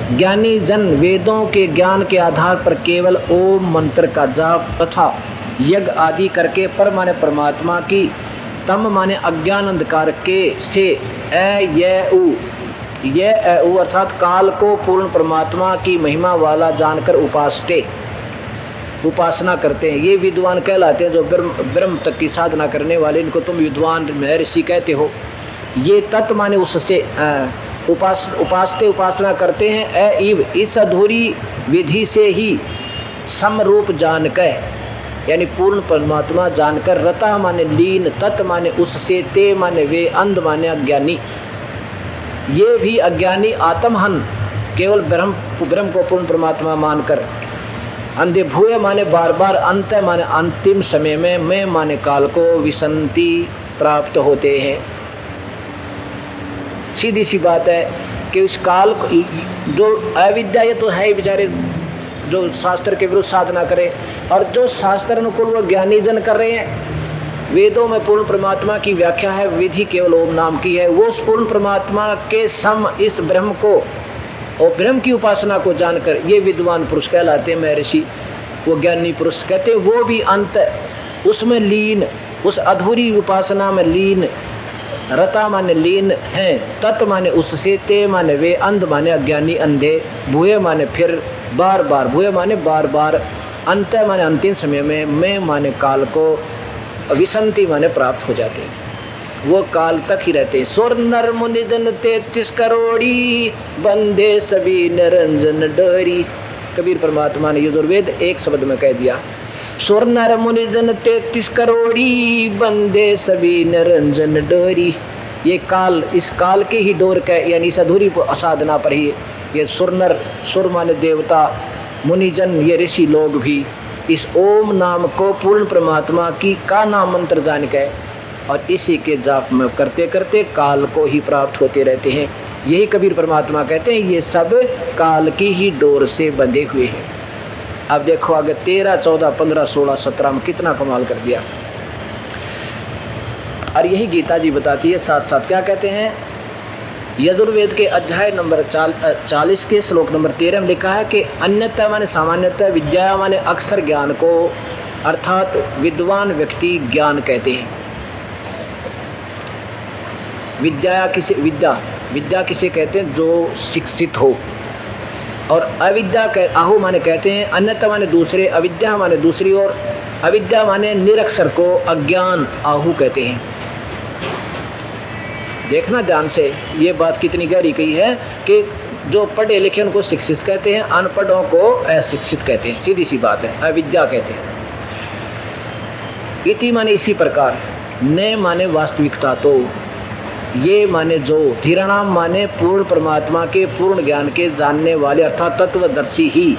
ज्ञानी जन वेदों के ज्ञान के आधार पर केवल ओम मंत्र का जाप तथा यज्ञ आदि करके पर माने परमात्मा की, तम माने अज्ञान अंधकार के से ये अर्थात काल को पूर्ण परमात्मा की महिमा वाला जानकर उपासना करते हैं। ये विद्वान कहलाते हैं जो ब्रह्म तक की साधना करने वाले, इनको तुम विद्वान महर्षि कहते हो। ये तत् माने उससे उपासना करते हैं इव इस अधूरी विधि से ही समरूप जानकर, यानी पूर्ण परमात्मा जानकर, रता माने लीन, तत् माने उससे, ते माने वे, अंध माने अज्ञानी। ये भी अज्ञानी आत्महन केवल ब्रह्म को पूर्ण परमात्मा मानकर अंधे भूय माने बार बार, अंत माने अंतिम समय में, मैं माने काल को विसंति प्राप्त होते हैं। सीधी सी बात है कि उस काल को जो अविद्या, ये तो है ही बेचारे जो शास्त्र के विरुद्ध साधना करे, और जो शास्त्र अनुकूल वो ज्ञानी जन कर रहे हैं। वेदों में पूर्ण परमात्मा की व्याख्या है, विधि केवल ओम नाम की है। वो उस पूर्ण परमात्मा के सम इस ब्रह्म को और ब्रह्म की उपासना को जानकर ये विद्वान पुरुष कहलाते हैं, महर्षि, वो ज्ञानी पुरुष कहते हैं। वो भी अंत उसमें लीन, उस अधूरी उपासना में लीन, रता माने लीन हैं, तत् माने उससे, ते माने वे, अंध माने अज्ञानी अंधे, भूय माने फिर, बार बार, भूय माने बार बार, अंत माने अंतिम समय में, मैं माने काल को, विसंति माने प्राप्त हो जाते हैं। वो काल तक ही रहते हैं। सुर नर मुनि जन 33 करोड़ी, बंदे सभी निरंजन डोरी। कबीर परमात्मा ने यजुर्वेद एक शब्द में कह दिया, सुर नर मुनि जन 33 करोड़ी, बंदे सभी निरंजन डोरी। ये काल, इस काल के ही डोर का, यानी इस अधूरी साधना पर ही ये सुर नर, सुर माने देवता, मुनिजन ये ऋषि लोग भी इस ओम नाम को पूर्ण परमात्मा की का नाम मंत्र जान के और इसी के जाप में करते करते काल को ही प्राप्त होते रहते हैं। यही कबीर परमात्मा कहते हैं ये सब काल की ही डोर से बंधे हुए हैं। अब देखो आगे 13, 14, 15, 16, 17 में कितना कमाल कर दिया। और यही गीता जी बताती है साथ साथ, क्या कहते हैं, यजुर्वेद के अध्याय नंबर 40 के श्लोक नंबर 13 में लिखा है कि अन्यथा माने सामान्यतः, विद्या माने अक्सर ज्ञान को, अर्थात विद्वान व्यक्ति ज्ञान कहते हैं। विद्या किसे कहते हैं, जो शिक्षित हो। और अविद्या आहु माने कहते हैं, अन्यथा माने दूसरे, अविद्या माने दूसरी ओर, अविद्या माने निरक्षर को अज्ञान आहु कहते हैं। देखना ध्यान से, ये बात कितनी गहरी कही है कि जो पढ़े लिखे उनको शिक्षित कहते हैं, अनपढ़ों को अशिक्षित कहते हैं। सीधी सी बात है, अविद्या कहते हैं। इति माने इसी प्रकार, न माने वास्तविकता, तो ये माने जो, धीराणाम माने पूर्ण परमात्मा के पूर्ण ज्ञान के जानने वाले, अर्थात तत्वदर्शी ही,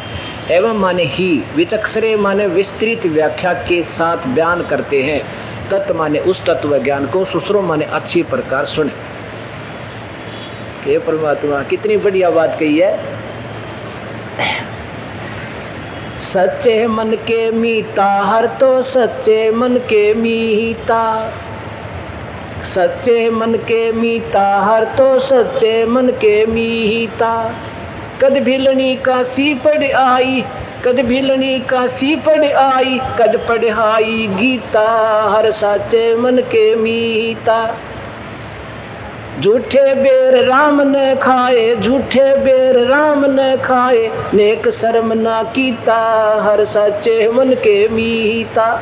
एवं माने ही, विचक्षरे माने विस्तृत व्याख्या के साथ बयान करते हैं। तत्व माने उस तत्व ज्ञान को, सुश्रो माने अच्छी प्रकार सुने। हे परमात्मा, कितनी बढ़िया बात कही है। सच्चे मन के मीता हर तो सच्चे मन के मीता, सच्चे मन के मीता हर तो सच्चे मन के मीता। कद भिलनी का सी पड़ आई, कद भिलनी का सी पड़ आई, कद पढ़ाई गीता हर सच्चे मन के मीता। झूठे बेर राम न खाए, झूठे बेर राम न खाए, नेक शर्म ना कीता हर सच्चे मन के मीता।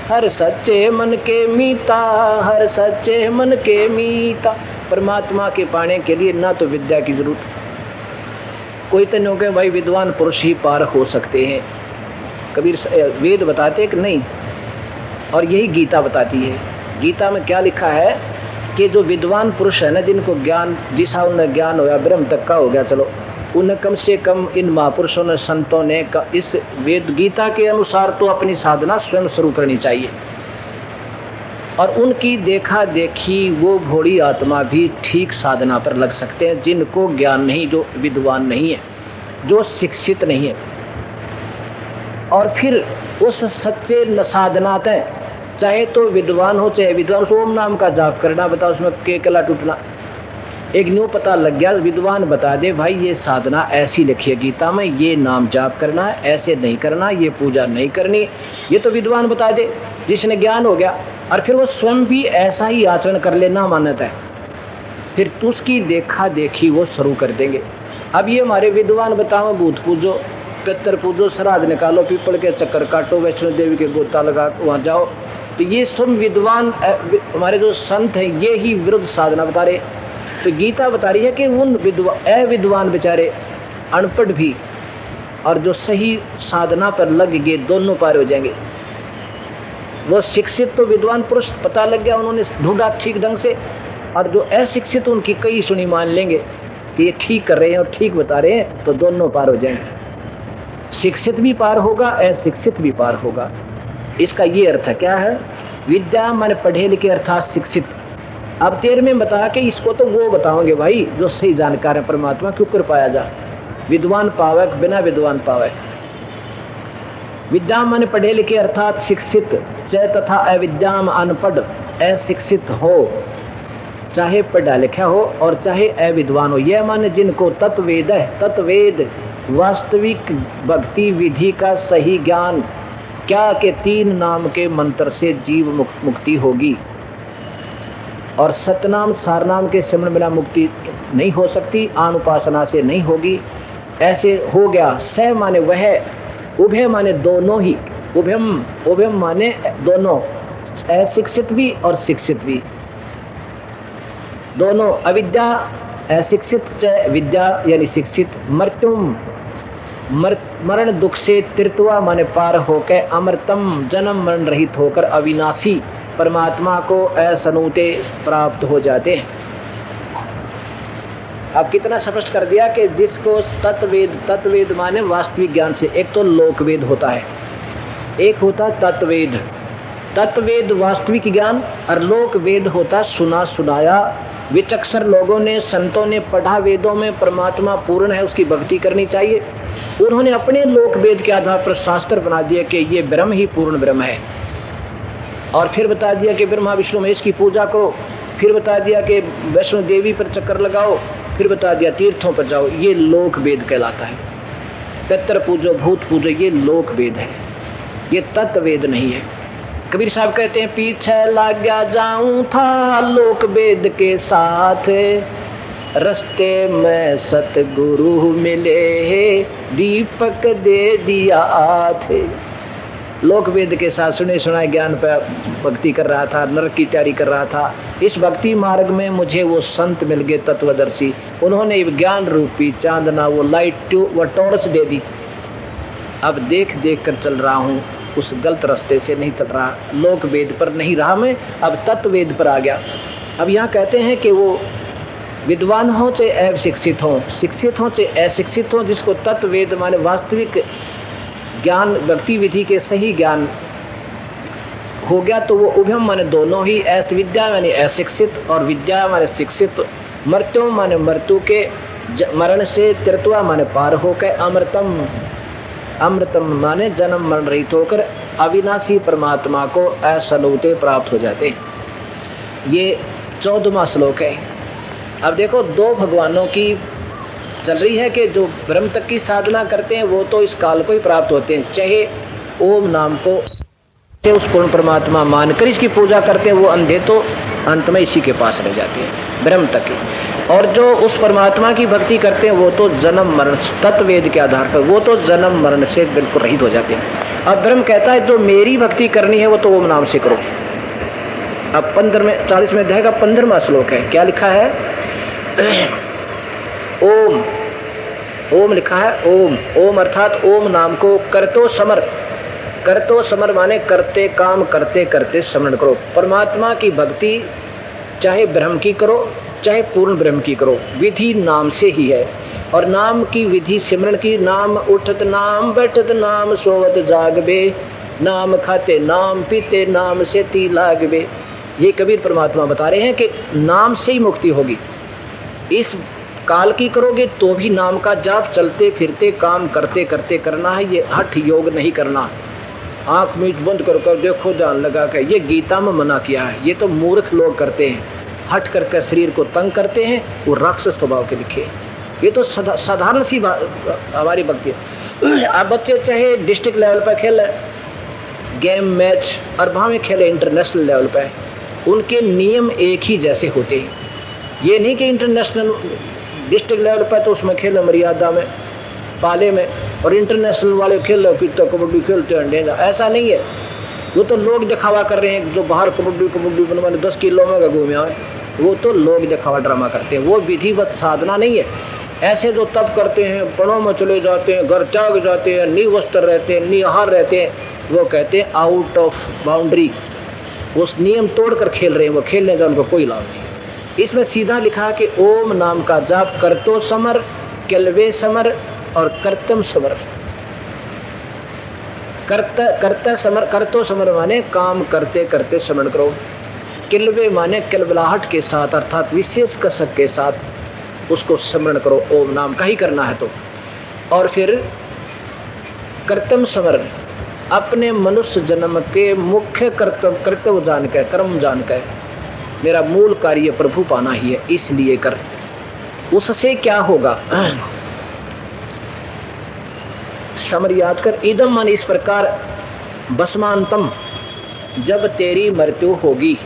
हर सच्चे मन के मीता, हर सच्चे मन के मीता। परमात्मा के पाने के लिए ना तो विद्या की जरूरत, कोई तो नहीं कहे भाई विद्वान पुरुष ही पार हो सकते हैं। कबीर वेद बताते हैं कि नहीं, और यही गीता बताती है। गीता में क्या लिखा है कि जो विद्वान पुरुष है ना, जिनको ज्ञान, जिसा उन्हें ज्ञान होया, ब्रह्म तक का हो गया, चलो उन्हें कम से कम इन महापुरुषों ने, संतों ने इस वेद गीता के अनुसार तो अपनी साधना स्वयं शुरू करनी चाहिए। और उनकी देखा देखी वो भोली आत्मा भी ठीक साधना पर लग सकते हैं, जिनको ज्ञान नहीं, जो विद्वान नहीं है, जो शिक्षित नहीं है। और फिर उस सच्चे साधनात हैं, चाहे तो विद्वान हो चाहे विद्वान, ओम नाम का जाप करना, बताओ उसमें केकला टूटना। एक न्यू पता लग गया, विद्वान बता दे भाई ये साधना ऐसी लिखी है गीता में, ये नाम जाप करना है, ऐसे नहीं करना, ये पूजा नहीं करनी, ये तो विद्वान बता दे जिसने ज्ञान हो गया। और फिर वो स्वयं भी ऐसा ही आचरण कर लेना मान्यता है, फिर तो उसकी देखा देखी वो शुरू कर देंगे। अब ये हमारे विद्वान बताओ भूत पूजो, पितर पूजो, श्राद्ध निकालो, पीपल के चक्कर काटो, वैष्णो देवी के गोता लगा वहाँ जाओ, तो ये सब विद्वान हमारे जो संत हैं ये ही विरुद्ध साधना बता रहे। तो गीता बता रही है कि उन अविद्वान बेचारे अनपढ़ भी और जो सही साधना पर लग गए दोनों पार हो जाएंगे। वो शिक्षित तो विद्वान पुरुष पता लग गया, उन्होंने ढूंढा ठीक ढंग से, और जो अशिक्षित उनकी कई सुनी मान लेंगे कि ये ठीक कर रहे हैं और ठीक बता रहे हैं, तो दोनों पार हो जाएंगे। शिक्षित भी पार होगा, अशिक्षित भी पार होगा। इसका ये अर्थ है, क्या है? विद्या माने पढ़े लिखे अर्थात शिक्षित। अब 13वें बता के इसको तो वो बताओगे भाई जो सही जानकार है परमात्मा, क्यों कर पाया जा, विद्वान पावे बिना विद्वान पावे। विद्या माने पढ़े लिखे अर्थात शिक्षित, च तथा अविद्याम अनपढ़ अशिक्षित हो, चाहे पढ़ा लिखा हो और चाहे अविद्वान हो। यह माने जिनको तत्वेद है, तत्वेद वास्तविक भक्ति विधि का सही ज्ञान, क्या के 3 नाम के मंत्र से जीव मुक्ति होगी, और सतनाम सारनाम के सिमरन बिना मुक्ति नहीं हो सकती, अनुपासना से नहीं होगी। ऐसे हो गया। स माने वह, उभय माने दोनों ही, उभयम माने दोनों, अशिक्षित भी और शिक्षित भी दोनों। अविद्या अशिक्षित, च विद्या यानी शिक्षित। मृत्युम मरण दुख से, तीर्थवा माने पार होकर, अमृतम जन्म मरण रहित होकर अविनाशी परमात्मा को असनुते प्राप्त हो जाते हैं। अब कितना स्पष्ट कर दिया कि जिसको तत्वेद, तत्वेद माने वास्तविक ज्ञान से, एक तो लोकवेद होता है, एक होता तत्वेद। तत्वेद वास्तविक ज्ञान, और लोकवेद होता सुना सुनाया, विचक्षण लोगों ने, संतों ने पढ़ा, वेदों में परमात्मा पूर्ण है, उसकी भक्ति करनी चाहिए। उन्होंने अपने लोकवेद के आधार पर शास्त्र बना दिया कि ये ब्रह्म ही पूर्ण ब्रह्म है, और फिर बता दिया कि ब्रह्मा विष्णु महेश की पूजा करो, फिर बता दिया कि वैष्णो देवी पर चक्कर लगाओ, फिर बता दिया तीर्थों पर जाओ। ये लोक वेद कहलाता है। पितर पूजो, भूत पूजो, ये लोक वेद है, ये तत्व वेद नहीं है। कबीर साहब कहते हैं, पीछे लग गया जाऊं था लोक वेद के साथ, रस्ते में सतगुरु मिले, दीपक दे दिया थे। लोक वेद के साथ सुने सुनाए ज्ञान पर भक्ति कर रहा था, नरक की तैयारी कर रहा था। इस भक्ति मार्ग में मुझे वो संत मिल गए तत्वदर्शी, उन्होंने ज्ञान रूपी चांदना, वो लाइट, वो टॉर्च दे दी। अब देख देख कर चल रहा हूँ, उस गलत रास्ते से नहीं चल रहा, लोक वेद पर नहीं रहा मैं, अब तत्व वेद पर आ गया। अब यहाँ कहते हैं कि वो विद्वान हो चाहे अशिक्षित हो, शिक्षित हो चाहे अशिक्षित हो, जिसको तत्व वेद माने वास्तविक ज्ञान, भक्ति विधि के सही ज्ञान हो गया, तो वो उभयम माने दोनों ही, विद्या माने अशिक्षित और विद्या माने शिक्षित। मृत्यु माने मृत्यु के मरण से, तीर्थवा माने पार होकर, अमृतम, अमृतम माने जन्म मरण रहित होकर अविनाशी परमात्मा को असनुते प्राप्त हो जाते। ये 14वां श्लोक है। अब देखो, 2 भगवानों की चल रही है कि जो ब्रह्म तक की साधना करते हैं वो तो इस काल को ही प्राप्त होते हैं, चाहे ओम नाम को उस पूर्ण परमात्मा मानकर इसकी पूजा करते हैं, वो अंधे तो अंत में इसी के पास रह जाते हैं, ब्रह्म तक की। और जो उस परमात्मा की भक्ति करते हैं वो तो जन्म मरण, तत्वेद के आधार पर वो तो जन्म मरण से बिल्कुल रहित हो जाते हैं। अब ब्रह्म कहता है जो मेरी भक्ति करनी है वो तो ओम नाम से करो। अब 40वें अध्याय का 15वां श्लोक है। क्या लिखा है? ओम, ओम लिखा है। ओम, ओम अर्थात ओम नाम को करतो समर, करतो समर माने करते काम करते करते स्मरण करो। परमात्मा की भक्ति चाहे ब्रह्म की करो चाहे पूर्ण ब्रह्म की करो, विधि नाम से ही है। और नाम की विधि सिमरण की, नाम उठत नाम बैठत नाम सोवत जागबे, नाम खाते नाम पीते नाम से ती लागबे। ये कबीर परमात्मा बता रहे हैं कि नाम से ही मुक्ति होगी। इस काल की करोगे तो भी नाम का जाप चलते फिरते काम करते करते करना है। ये हठ योग नहीं करना, आँख मीच बंद कर देखो ध्यान लगा कर, ये गीता में मना किया है। ये तो मूर्ख लोग करते हैं। हट करके शरीर को तंग करते हैं, वो राक्षस स्वभाव के लिखे। ये तो साधारण सी हमारी भक्ति है। अब बच्चे चाहे डिस्ट्रिक्ट लेवल पर खेले गेम मैच और वहाँ में खेले इंटरनेशनल लेवल पर, उनके नियम एक ही जैसे होते हैं। ये नहीं कि इंटरनेशनल डिस्ट्रिक्ट लेवल पर तो उसमें खेलो मर्यादा में पाले में, और इंटरनेशनल वाले खेलो कि तो कबड्डी खेलते हैं डेंगा, ऐसा नहीं है। वो तो लोग दिखावा कर रहे हैं, जो बाहर कबड्डी बनवाने 10 किलो में घूमे आए, वो तो लोग दिखावा ड्रामा करते हैं, वो विधिवत साधना नहीं है। ऐसे जो तप करते हैं, पणों में चले जाते हैं, घर त्याग जाते हैं, निवस्त्र रहते हैं, निहार रहते हैं, वो कहते हैं आउट ऑफ बाउंड्री, उस नियम तोड़ कर खेल रहे हैं, वो खेलने से उनको कोई लाभ नहीं। इसमें सीधा लिखा कि ओम नाम का जाप करतो समर, केलवे समर और कर्तम समर। करता समर, करतो समर माने काम करते करते स्मरण करो। किलवे माने किलबलाहट के साथ अर्थात विशेष कसक के साथ उसको स्मरण करो, ओम नाम का ही करना है तो। और फिर कर्तम समर, अपने मनुष्य जन्म के मुख्य कर्तव्य जान कर, कर्म जान कर, मेरा मूल कार्य प्रभु पाना ही है, इसलिए कर। उससे क्या होगा? समर याद कर। इदम मन इस प्रकार बसमांतम, जब तेरी मृत्यु होगी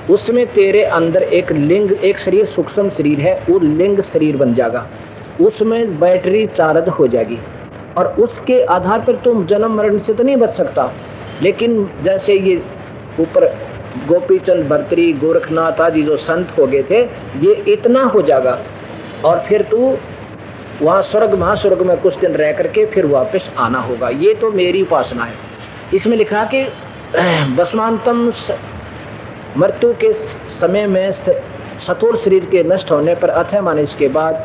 उसमें तेरे अंदर एक लिंग, एक शरीर सूक्ष्म शरीर है, वो लिंग शरीर बन जाएगा, उसमें बैटरी चार्ज हो जाएगी और उसके आधार पर तुम जन्म मरण से तो नहीं बच सकता। लेकिन जैसे ये ऊपर गोपीचंद भर्तरी गोरखनाथ आदि जो संत हो गए थे, ये इतना हो जाएगा और फिर तू वहाँ स्वर्ग महास्वर्ग में कुछ दिन रह करके फिर वापस आना होगा। ये तो मेरी उपासना है। इसमें लिखा कि बसमांतम, मृत्यु के समय में स्थूल शरीर के नष्ट होने पर अथय माने इसके बाद,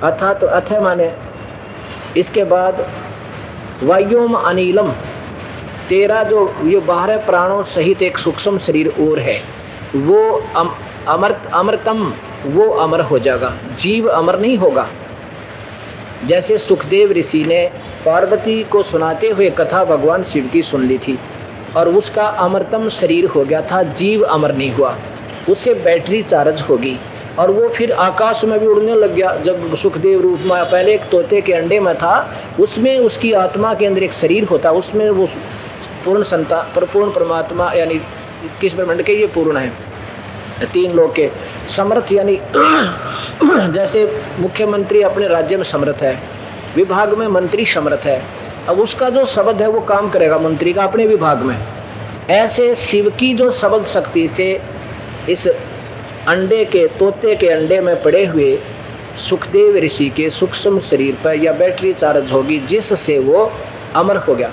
अथा तो अथय माने इसके बाद वायुम अनिलम, तेरा जो ये 12 प्राणों सहित एक सूक्ष्म शरीर और है, वो अमृतम, वो अमर हो जाएगा, जीव अमर नहीं होगा। जैसे सुखदेव ऋषि ने पार्वती को सुनाते हुए कथा भगवान शिव की सुन ली थी और उसका अमृतम शरीर हो गया था, जीव अमर नहीं हुआ, उससे बैटरी चार्ज होगी और वो फिर आकाश में भी उड़ने लग गया। जब सुखदेव रूप में पहले एक तोते के अंडे में था, उसमें उसकी आत्मा के अंदर एक शरीर होता, उसमें वो पूर्ण परमात्मा यानी किस ब्रह्मांड के ये पूर्ण है, 3 लोक के समर्थ, यानी जैसे मुख्यमंत्री अपने राज्य में समर्थ है, विभाग में मंत्री समर्थ है, अब उसका जो शब्द है वो काम करेगा मंत्री का अपने विभाग में। ऐसे शिव की जो शब्द शक्ति से इस अंडे के, तोते के अंडे में पड़े हुए सुखदेव ऋषि के सूक्ष्म शरीर पर यह बैटरी चार्ज होगी, जिससे वो अमर हो गया।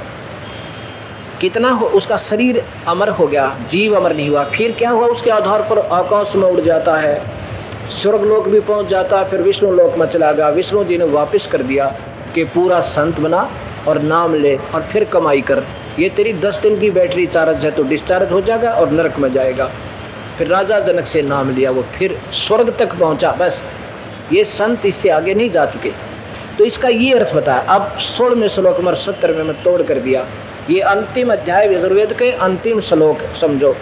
कितना हो, उसका शरीर अमर हो गया, जीव अमर नहीं हुआ। फिर क्या हुआ? उसके आधार पर आकाश में उड़ जाता है, स्वर्गलोक भी पहुंच जाता है, फिर विष्णु लोक में चला गया। विष्णु जी ने वापस कर दिया कि पूरा संत बना और नाम ले और फिर कमाई कर, ये तेरी 10 दिन की बैटरी चार्ज है तो डिस्चार्ज हो जाएगा और नरक में जाएगा। फिर राजा जनक से नाम लिया, वो फिर स्वर्ग तक पहुंचा। बस ये संत इससे आगे नहीं जा सके। तो इसका ये अर्थ बताया। अब 16वें श्लोक में 70वें में तोड़ कर दिया। ये अंतिम अध्याय यजुर्वेद के अंतिम श्लोक समझो,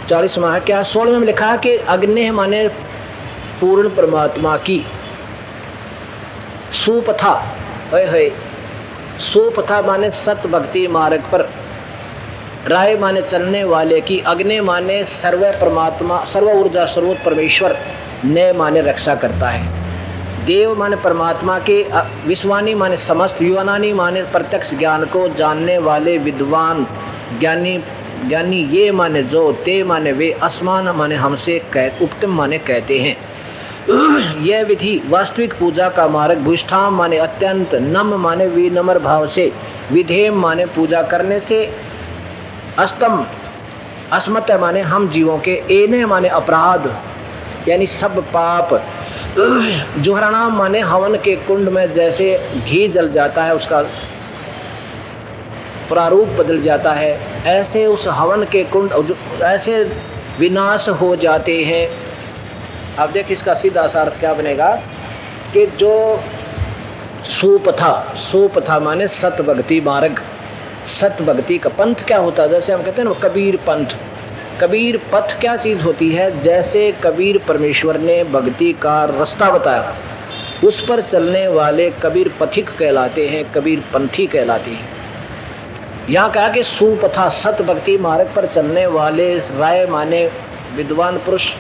40वां है। क्या 16वें में लिखा है कि अग्नि माने पूर्ण परमात्मा की, सुपथा है, सुपथा माने सत भक्ति मार्ग पर, राय माने चलने वाले की, अग्नि माने सर्व परमात्मा, सर्व ऊर्जा सर्वोत्त परमेश्वर, ने माने रक्षा करता है, देव माने परमात्मा के, विश्वानी माने समस्त, युवानानी माने प्रत्यक्ष ज्ञान को जानने वाले विद्वान ज्ञानी, ज्ञानी ये माने जो, ते माने वे, असमान माने हमसे, उक्तम माने कहते हैं। यह विधि वास्तविक पूजा का मार्ग, भूष्ठाम माने अत्यंत, नम माने विनम्र भाव से, विधेम माने पूजा करने से, अस्तम अस्मत माने हम जीवों के, एने माने अपराध यानी सब पाप, जुहराणाम माने हवन के कुंड में जैसे घी जल जाता है उसका प्रारूप बदल जाता है, ऐसे उस हवन के कुंड ऐसे विनाश हो जाते हैं। अब देख इसका सीधा सा अर्थ क्या बनेगा कि जो सुपथा, सुपथा माने सत भक्ति मार्ग, सत भक्ति का पंथ क्या होता है? जैसे हम कहते हैं ना कबीर पंथ, कबीर पथ क्या चीज़ होती है? जैसे कबीर परमेश्वर ने भक्ति का रास्ता बताया, उस पर चलने वाले कबीर पथिक कहलाते हैं, कबीर पंथी कहलाते हैं। यहाँ कहा कि सुपथा सत भक्ति मार्ग पर चलने वाले राय माने विद्वान पुरुष,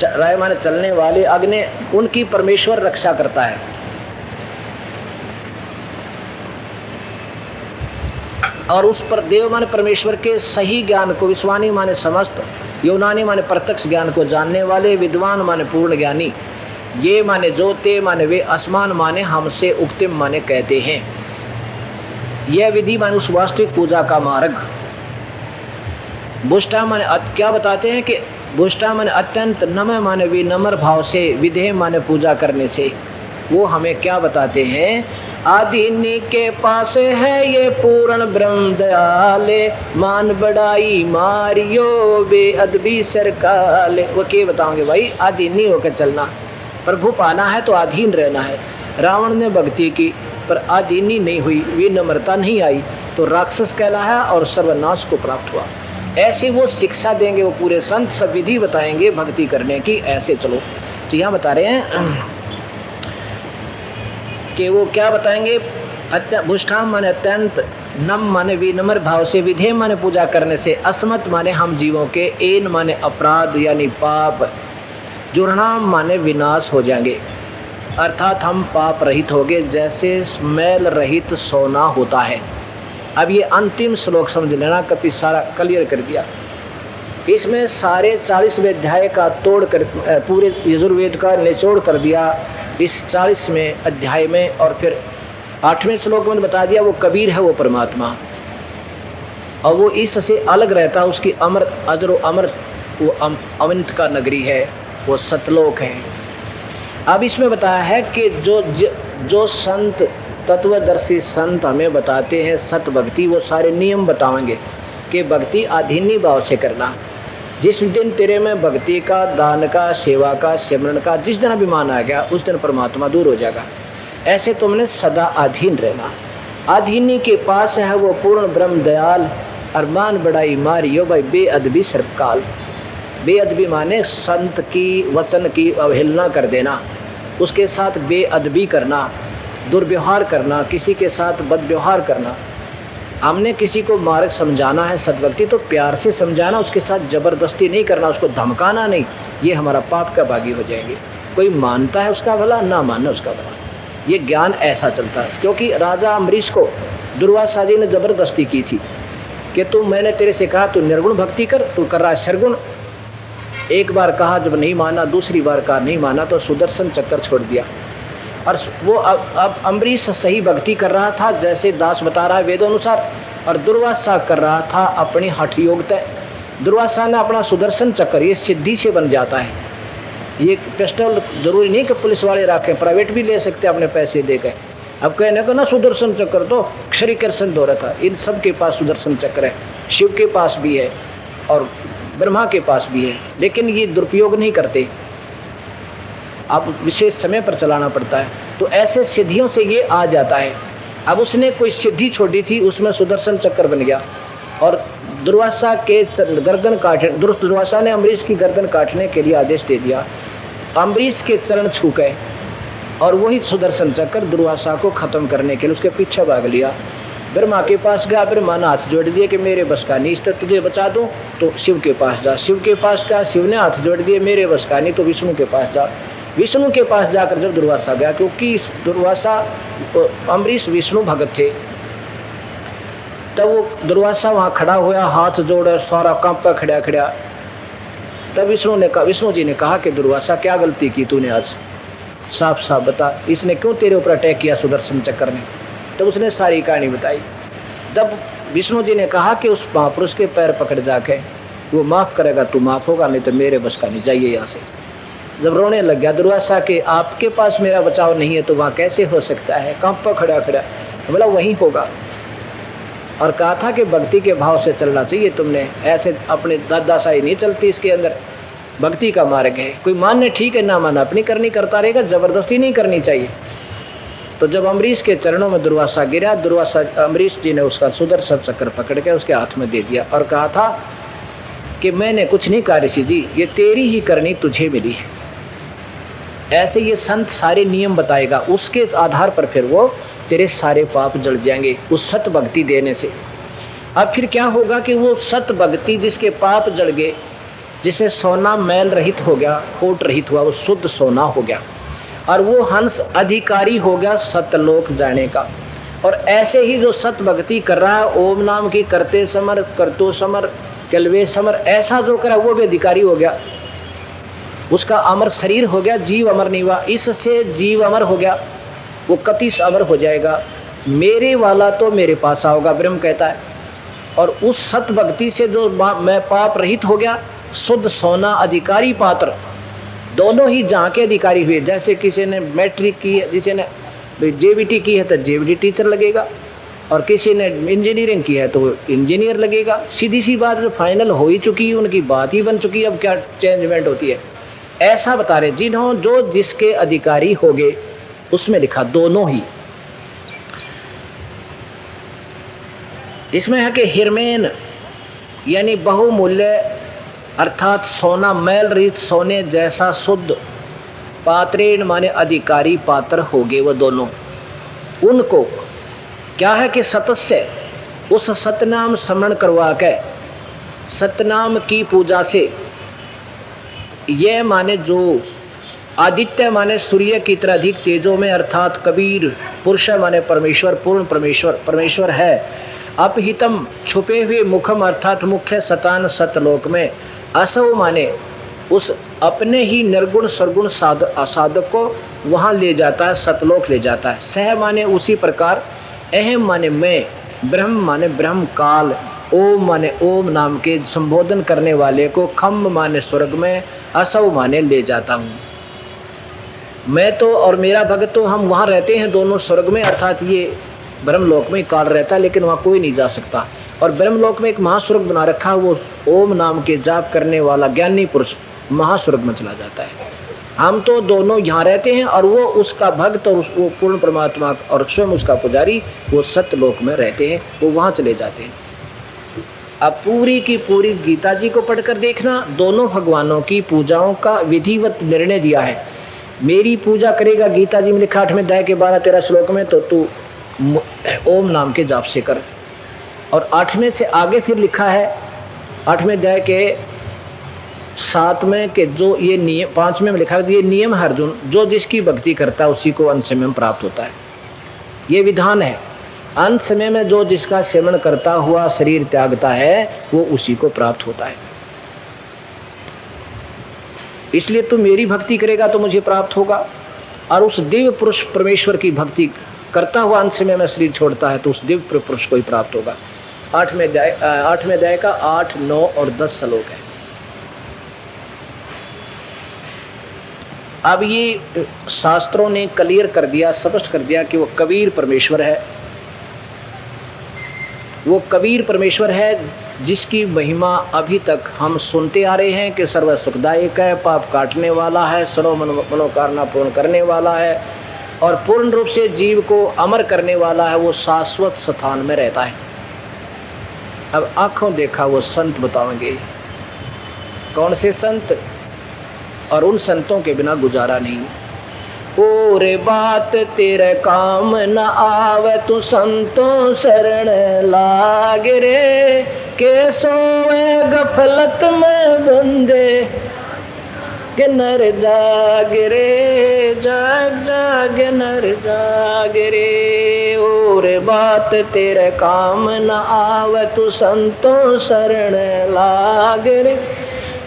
राय माने चलने वाले अग्नि, उनकी परमेश्वर रक्षा करता है। और उस पर देव माने परमेश्वर के सही ज्ञान को, विश्वानी माने समस्त, योनानी माने प्रत्यक्ष ज्ञान को जानने वाले, विद्वान माने पूर्ण ज्ञानी, ये माने जो, ते माने वे, असमान माने हमसे, उक्तिम माने कहते हैं। यह विधि माने उस वास्तविक पूजा का मार्ग। बुष्टा माने क्या बताते हैं कि बुष्टा माने अत्यंत, नम माने विनम्र भाव से, विधेय माने पूजा करने से। वो हमें क्या बताते हैं? आदिनी के पास है ये पूर्ण ब्रह्म दयाले, मान बढ़ाई मारियो बेअदबी सरकाले। वो क्या बताओगे भाई? आदिनी होकर चलना, प्रभु पाना है तो अधीन रहना है। रावण ने भक्ति की पर आदिनी नहीं हुई, विनम्रता नहीं आई, तो राक्षस कहलाया और सर्वनाश को प्राप्त हुआ। ऐसे वो शिक्षा देंगे, वो पूरे संत सब विधि बताएंगे भक्ति करने की, ऐसे चलो। तो यहाँ बता रहे हैं कि वो क्या बताएंगे? बुष्ठाम माने अत्यंत, नम माने विनम्र भाव से, विधेय माने पूजा करने से, अस्मत माने हम जीवों के, एन माने अपराध यानी पाप, जुर्णाम माने विनाश हो जाएंगे, अर्थात हम पाप रहित हो गए, जैसे मैल रहित सोना होता है। अब ये अंतिम श्लोक समझ लेना, कभी सारा क्लियर कर दिया। इसमें सारे 40वें अध्याय का तोड़ कर, पूरे यजुर्वेद का निचोड़ कर दिया इस 40वें अध्याय में। और फिर 8वें श्लोक में बता दिया वो कबीर है, वो परमात्मा, और वो इससे अलग रहता, उसकी अमर अजर अमर वो अवंत का नगरी है, वो सतलोक है। अब इसमें बताया है कि जो संत, तत्वदर्शी संत हमें बताते हैं सत भक्ति, वो सारे नियम बताएंगे कि भक्ति आधीनी भाव से करना। जिस दिन तेरे में भक्ति का, दान का, सेवा का, सिमरन का जिस दिन अभिमान आ गया, उस दिन परमात्मा दूर हो जाएगा। ऐसे तुमने सदा अधीन रहना। अधीनी के पास है वो पूर्ण ब्रह्म दयाल, अरमान बड़ाई मारियो भाई बेअदबी सर्वकाल। बेअदबी माने संत की वचन की अवहेलना कर देना, उसके साथ बेअदबी करना, दुर्व्यवहार करना, किसी के साथ बदव्यवहार करना। हमने किसी को मार्ग समझाना है सद्भक्ति, तो प्यार से समझाना, उसके साथ ज़बरदस्ती नहीं करना, उसको धमकाना नहीं, ये हमारा पाप का भागी हो जाएंगे। कोई मानता है उसका भला, ना मानना उसका भला, ये ज्ञान ऐसा चलता है। क्योंकि राजा अम्बरीश को दुर्वासा जी ने ज़बरदस्ती की थी कि मैंने तेरे से कहा तू निर्गुण भक्ति कर, तू कर रहा है सरगुण। एक बार कहा, जब नहीं माना, दूसरी बार कहा नहीं माना, तो सुदर्शन चक्कर छोड़ दिया। और वो अब अम्बरीश सही भक्ति कर रहा था जैसे दास बता रहा है वेदोनुसार, और दुर्वासा कर रहा था अपनी हठ योग्यता। दुर्वासा ने अपना सुदर्शन चक्कर, ये सिद्धि से बन जाता है। ये पिस्टल जरूरी नहीं कि पुलिस वाले रखें, प्राइवेट भी ले सकते अपने पैसे देकर। अब कहने को ना सुदर्शन चक्र तो श्री कृष्ण दौरा था, इन सब के पास सुदर्शन चक्र है, शिव के पास भी है और ब्रह्मा के पास भी है, लेकिन ये दुरुपयोग नहीं करते। आप विशेष समय पर चलाना पड़ता है, तो ऐसे सिद्धियों से ये आ जाता है। अब उसने कोई सिद्धि छोड़ी थी, उसमें सुदर्शन चक्कर बन गया और दुर्वासा के गर्दन काटे, दुर्वासा ने अम्बरीश की गर्दन काटने के लिए आदेश दे दिया। अम्बरीश के चरण छू गए और वही सुदर्शन चक्कर दुर्वासा को ख़त्म करने के लिए उसके पीछे भाग लिया। ब्रह्मा के पास गया, ब्रह्मा ने हाथ जोड़ दिए कि मेरे बस का नहीं, तो तुझे बचा दूँ तो शिव के पास जा। शिव के पास गया, शिव ने हाथ जोड़ दिए, मेरे बस का नहीं तो विष्णु के पास जा। विष्णु के पास जाकर जब दुर्वासा गया, क्योंकि दुर्वासा अम्बरीश विष्णु भगत थे, तब वो दुर्वासा वहाँ खड़ा हुआ, हाथ जोड़ सारा कांपा खड़ा खड़ा। तब विष्णु जी ने कहा कि दुर्वासा क्या गलती की तूने आज, साफ साफ बता, इसने क्यों तेरे ऊपर अटैक किया सुदर्शन चक्कर ने। तब उसने सारी कहानी बताई। तब विष्णु जी ने कहा कि उस महापुरुष के पैर पकड़ जाके, वो माफ़ करेगा तो माफ़ होगा, नहीं तो मेरे बस का नहीं, जाइए यहाँ से। जब रोने लग गया दुर्वासा के आपके पास मेरा बचाव नहीं है तो वहाँ कैसे हो सकता है, कांपा खड़ा खड़ा, बोला वहीं होगा। और कहा था कि भक्ति के भाव से चलना चाहिए, तुमने ऐसे अपने दादाशाही नहीं चलती, इसके अंदर भक्ति का मार्ग है। कोई मानने ठीक है, ना माना अपनी करनी करता रहेगा, ज़बरदस्ती नहीं करनी चाहिए। तो जब अम्बरीश के चरणों में दुर्वासा गिरा, अम्बरीश जी ने उसका सुदर्शन चक्र पकड़ के उसके हाथ में दे दिया और कहा था कि मैंने कुछ नहीं कहा ऋषि जी, ये तेरी ही करनी तुझे मिली है। ऐसे ये संत सारे नियम बताएगा, उसके आधार पर फिर वो तेरे सारे पाप जल जाएंगे उस सत भक्ति देने से। अब फिर क्या होगा कि वो सत भक्ति जिसके पाप जल गए, जिसे सोना मैल रहित हो गया, खोट रहित हुआ, वो शुद्ध सोना हो गया और वो हंस अधिकारी हो गया सतलोक जाने का। और ऐसे ही जो सत भक्ति कर रहा है, ओम नाम की करते समर, करतो समर, कलवे समर, ऐसा जो करा वो भी अधिकारी हो गया, उसका अमर शरीर हो गया, जीव अमर नहीं हुआ, इससे जीव अमर हो गया, वो कतिस अमर हो जाएगा। मेरे वाला तो मेरे पास आओगा, ब्रह्म कहता है। और उस सत भक्ति से जो मैं पाप रहित हो गया, शुद्ध सोना अधिकारी पात्र, दोनों ही जहाँ के अधिकारी हुए। जैसे किसी ने मैट्रिक की है, किसी ने जेबीटी की है तो जेबीटी टीचर लगेगा, और किसी ने इंजीनियरिंग की है तो इंजीनियर लगेगा। सीधी सी बात, जो फाइनल हो ही चुकी है उनकी बात ही बन चुकी है, अब क्या चेंजमेंट होती है। ऐसा बता रहे, जिन्हों जो जिसके अधिकारी हो गए, उसमें लिखा दोनों ही। इसमें है कि हिरमेन यानी बहुमूल्य अर्थात सोना मैल रहित सोने जैसा शुद्ध, पात्रेण माने अधिकारी पात्र हो गए वो दोनों। उनको क्या है कि सतस्य, उस सतनाम स्मरण करवा के, सतनाम की पूजा से, यह माने जो आदित्य माने सूर्य की तरह अधिक तेजों में, अर्थात कबीर पुरुष माने परमेश्वर, पूर्ण परमेश्वर है। अपहितम छुपे हुए मुखम अर्थात मुख्य सतान सतलोक में, असव माने उस अपने ही निर्गुण सरगुण साधक को वहाँ ले जाता है, सतलोक ले जाता है। सह माने उसी प्रकार, अहम माने मैं, ब्रह्म माने ब्रह्म काल, ओम माने ओम नाम के संबोधन करने वाले को, खम्ब माने स्वर्ग में, असव माने ले जाता हूँ। मैं तो और मेरा भगत तो हम वहाँ रहते हैं दोनों स्वर्ग में, अर्थात ये ब्रह्मलोक में काल रहता है, लेकिन वहाँ कोई नहीं जा सकता। और ब्रह्मलोक में एक महास्वर्ग बना रखा है, वो ओम नाम के जाप करने वाला ज्ञानी पुरुष महास्वर्ग में चला जाता है। हम तो दोनों यहाँ रहते हैं और वो उसका भक्त और वो पूर्ण परमात्मा और स्वयं उसका पुजारी वो सत्यलोक में रहते हैं, वो वहाँ चले जाते हैं। अब पूरी की पूरी गीता जी को पढ़कर देखना, दोनों भगवानों की पूजाओं का विधिवत निर्णय दिया है। मेरी पूजा करेगा, गीता जी में लिखा 8वें अध्याय के 12-13 श्लोक में, तो तू ओम नाम के जाप से कर। और 8वें से आगे फिर लिखा है 8वें अध्याय के 7 में कि जो ये नियम, 5 में लिखा है ये नियम है अर्जुन, जो जिसकी भक्ति करता है उसी को अंत समय में प्राप्त होता है। ये विधान है, अंत समय में जो जिसका सेवन करता हुआ शरीर त्यागता है वो उसी को प्राप्त होता है। इसलिए तू मेरी भक्ति करेगा तो मुझे प्राप्त होगा, और उस दिव्य पुरुष परमेश्वर की भक्ति करता हुआ अंत समय में शरीर छोड़ता है तो उस दिव्य पुरुष को ही प्राप्त होगा। 8वें अध्याय का 8, 9 और 10 श्लोक है। अब ये शास्त्रों ने क्लियर कर दिया, स्पष्ट कर दिया कि वो कबीर परमेश्वर है। वो कबीर परमेश्वर है जिसकी महिमा अभी तक हम सुनते आ रहे हैं कि सर्व सुखदायक है, पाप काटने वाला है, सर्व मनोकामना पूर्ण करने वाला है और पूर्ण रूप से जीव को अमर करने वाला है। वो शाश्वत स्थान में रहता है। अब आंखों देखा वो संत बताएंगे, कौन से संत, और उन संतों के बिना गुजारा नहीं। ओ रे बात तेरे काम न आवे, तू संतों शरण लाग रे, के सोए गफलत में बंदे, के नर जाग रे, जाग जाग नर जाग रे। ओ रे बात तेरे काम न आवे, तू संतों शरण लाग रे,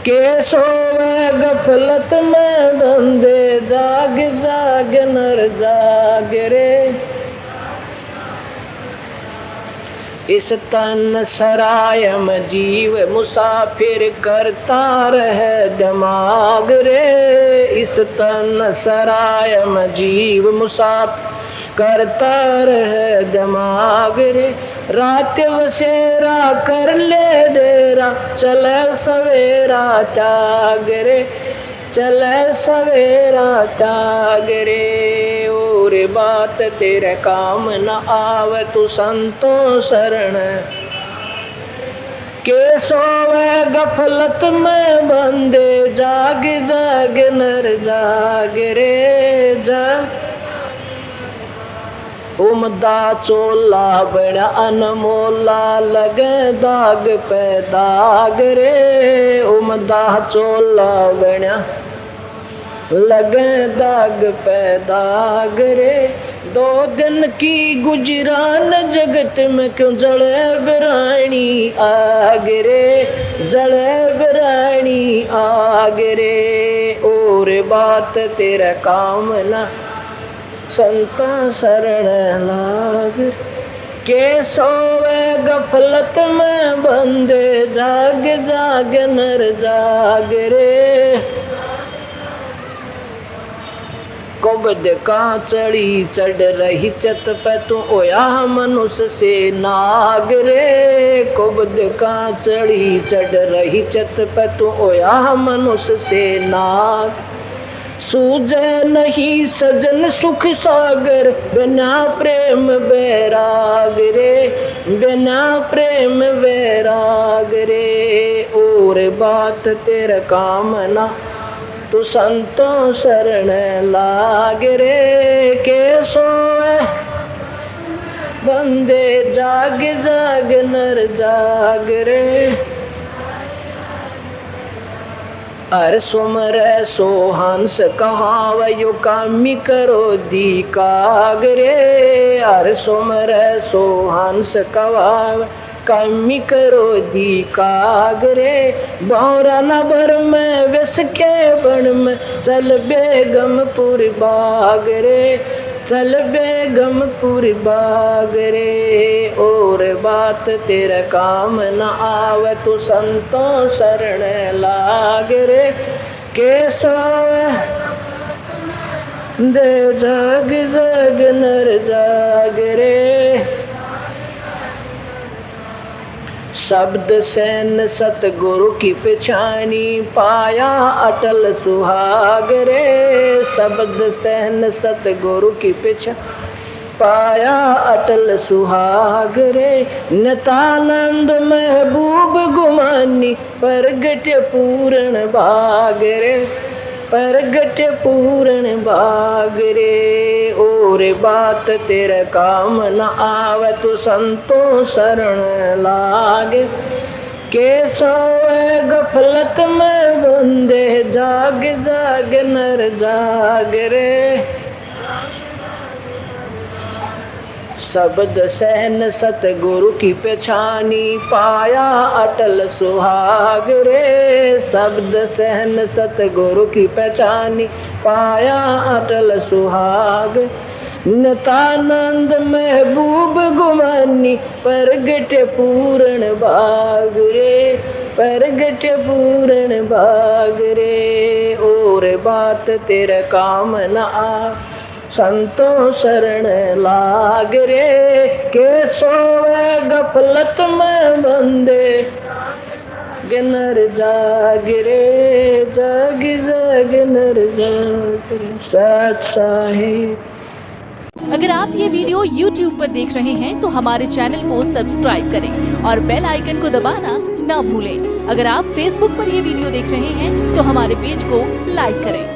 के सोवे गफलत में बंदे, जाग जाग नर जाग रे। इस तन सराय में जीव मुसाफिर करता रहे दिमाग रे, इस तन सराय में जीव मुसाफिर करता रहे दिमाग रे। रात बसेरा कर ले डेरा, चले सवेरा त्याग रे, चले सवेरा त्याग रे। और बात तेरे काम न आवे, तू संतों शरण। के सोवे गफलत में बंदे, जाग जाग नर जाग रे जाग। उमदा चोला बड़ा अनमोला, लगे दाग पे दाग रे। उमदा चोला बड़ा लगे दाग पे दाग रे। 2 दिन की गुजरान जगत में, क्यों जले बिरानी आग रे, जले बिरानी आग रे। और बात तेरा काम ना, संता शरण लाग। के सोवे गफलत में बंदे, जाग जाग नर जाग रे। कोबद का चढ़ी चढ़ रही चत पे, तू ओया मनुष्य से नाग रे। कोबद का चढ़ी चढ़ रही चत पे, तू ओया मनुष्य से नाग। सूझे नहीं सजन सुख सागर, बिना प्रेम बैराग रे, बिना प्रेम बैराग रे। और बात तेरा काम ना, तू संतों शरण लाग रे। के सोए बंदे, जाग जाग नर जाग रे। अर सुमर सो हंस कहावयो, कामी करो दी काग रे। अर सुमर सो हंस कहाव, कामी करो दी काग रे। बौरा न भर में विष के बन में, चल बेगमपुर बाग रे, चल बेगमपुर बाग रे। और बात तेरा काम न आवे, तू संतों शरण लाग रे। के सोवे दे, जाग जाग नर जाग रे। शब्द सैन सतगुरु की पहचानी, पाया अटल सुहाग रे। शब्द सैन सतगुरु की पहचान, पाया अटल सुहाग रे। नितानंद महबूब गुमानी, प्रगट पूर्ण भाग रे, प्रगट पूर्ण भाग रे। और बात तेरे काम न आवे, तू संतों शरण लागे। के सोए गफलत में बंदे, जाग जाग नर जाग रे। शब्द सहन सतगुरु की पहचानी, पाया अटल सुहाग रे। शब्द सहन सतगुरु की पहचानी, पाया अटल सुहाग। नितानंद महबूब गुमानी, प्रगट पूर्ण भाग रे, प्रगट पूर्ण भाग रे। और बात तेरा काम न आ, संतों शरण लाग रे। के सोवे गफलत में बंदे, नर जाग रे, जाग जाग नर जाग रे। सत साहिब। अगर आप ये वीडियो YouTube पर देख रहे हैं तो हमारे चैनल को सब्सक्राइब करें और बेल आइकन को दबाना ना भूलें। अगर आप Facebook पर ये वीडियो देख रहे हैं तो हमारे पेज को लाइक करें।